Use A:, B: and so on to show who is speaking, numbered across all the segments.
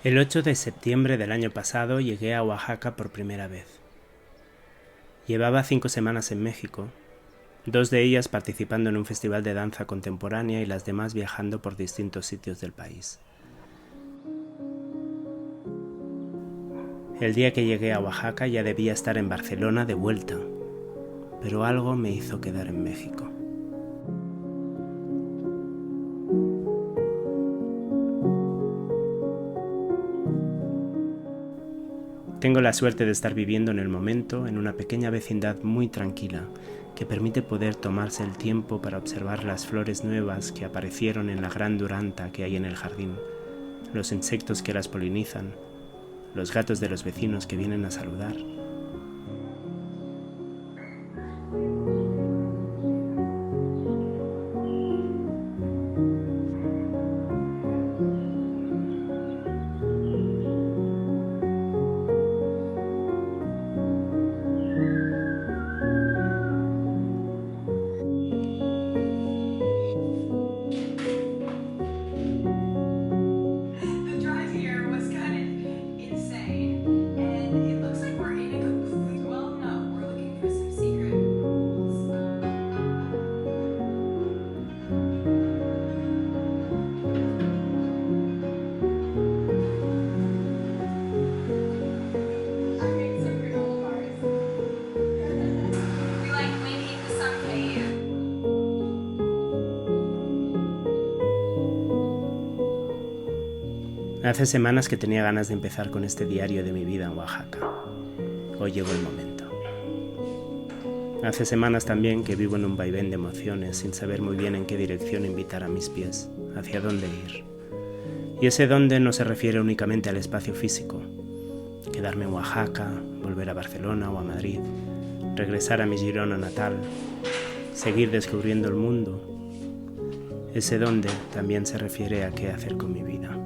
A: El 8 de septiembre del año pasado llegué a Oaxaca por primera vez. Llevaba 5 semanas en México, 2 de ellas participando en un festival de danza contemporánea y las demás viajando por distintos sitios del país. El día que llegué a Oaxaca ya debía estar en Barcelona de vuelta, pero algo me hizo quedar en México. Tengo la suerte de estar viviendo en el momento en una pequeña vecindad muy tranquila que permite poder tomarse el tiempo para observar las flores nuevas que aparecieron en la gran duranta que hay en el jardín, los insectos que las polinizan, los gatos de los vecinos que vienen a saludar. Hace semanas que tenía ganas de empezar con este diario de mi vida en Oaxaca. Hoy llegó el momento. Hace semanas también que vivo en un vaivén de emociones sin saber muy bien en qué dirección invitar a mis pies, hacia dónde ir. Y ese dónde no se refiere únicamente al espacio físico. Quedarme en Oaxaca, volver a Barcelona o a Madrid, regresar a mi Girona natal, seguir descubriendo el mundo. Ese dónde también se refiere a qué hacer con mi vida.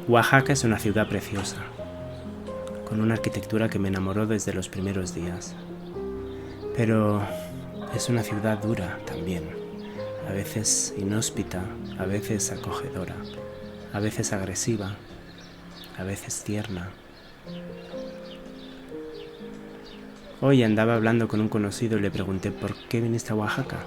A: Oaxaca es una ciudad preciosa, con una arquitectura que me enamoró desde los primeros días. Pero es una ciudad dura también, a veces inhóspita, a veces acogedora, a veces agresiva, a veces tierna. Hoy andaba hablando con un conocido y le pregunté ¿por qué viniste a Oaxaca?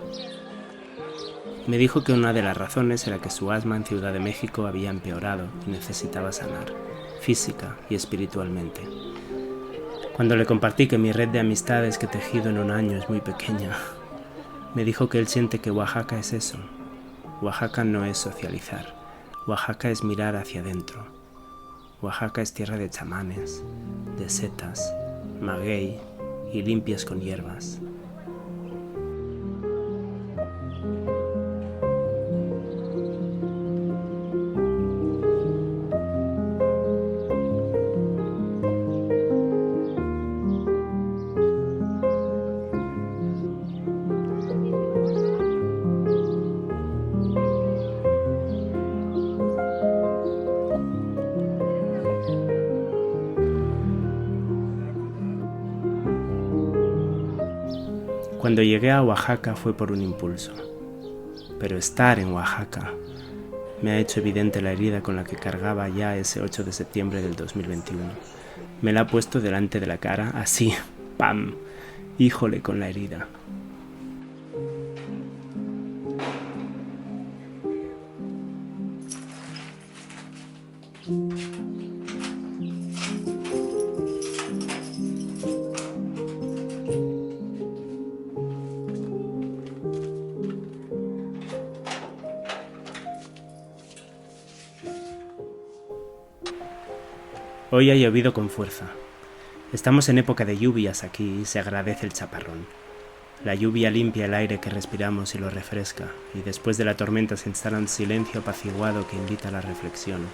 A: Me dijo que una de las razones era que su asma en Ciudad de México había empeorado y necesitaba sanar, física y espiritualmente. Cuando le compartí que mi red de amistades que he tejido en un año es muy pequeña, me dijo que él siente que Oaxaca es eso. Oaxaca no es socializar, Oaxaca es mirar hacia adentro. Oaxaca es tierra de chamanes, de setas, maguey y limpias con hierbas. Cuando llegué a Oaxaca fue por un impulso, pero estar en Oaxaca me ha hecho evidente la herida con la que cargaba ya ese 8 de septiembre del 2021. Me la ha puesto delante de la cara, así, ¡pam! Híjole con la herida. Hoy ha llovido con fuerza. Estamos en época de lluvias aquí y se agradece el chaparrón. La lluvia limpia el aire que respiramos y lo refresca, y después de la tormenta se instala un silencio apaciguado que invita a la reflexión.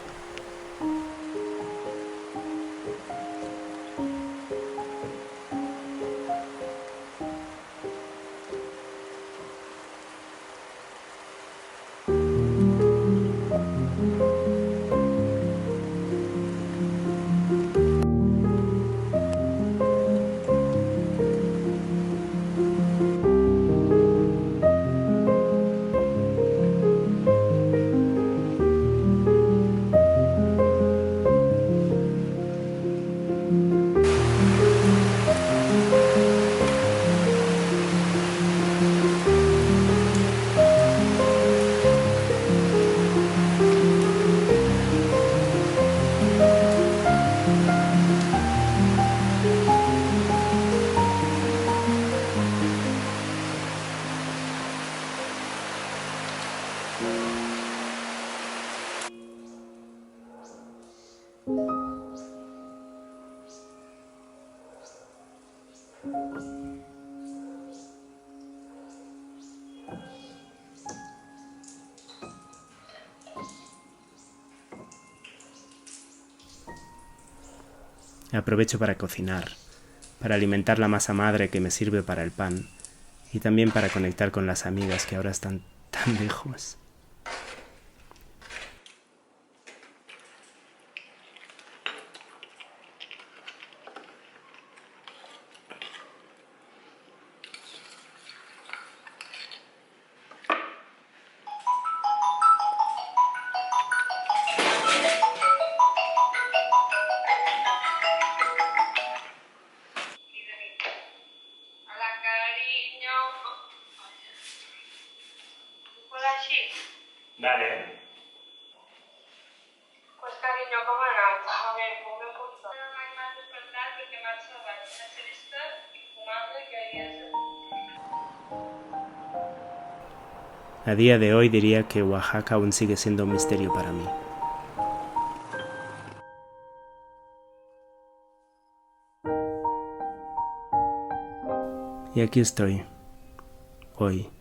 A: Aprovecho para cocinar, para alimentar la masa madre que me sirve para el pan y también para conectar con las amigas que ahora están tan lejos. Dale.
B: Pues cariño, com ha anat? A veure, com hem portat? No m'has despertat perquè m'has salvat una siesta i fumando y que
A: A día de hoy diría que Oaxaca aún sigue siendo un misterio para mí. Y aquí estoy, hoy,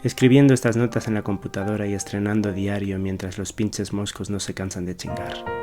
A: escribiendo estas notas en la computadora y estrenando diario mientras los pinches moscos no se cansan de chingar.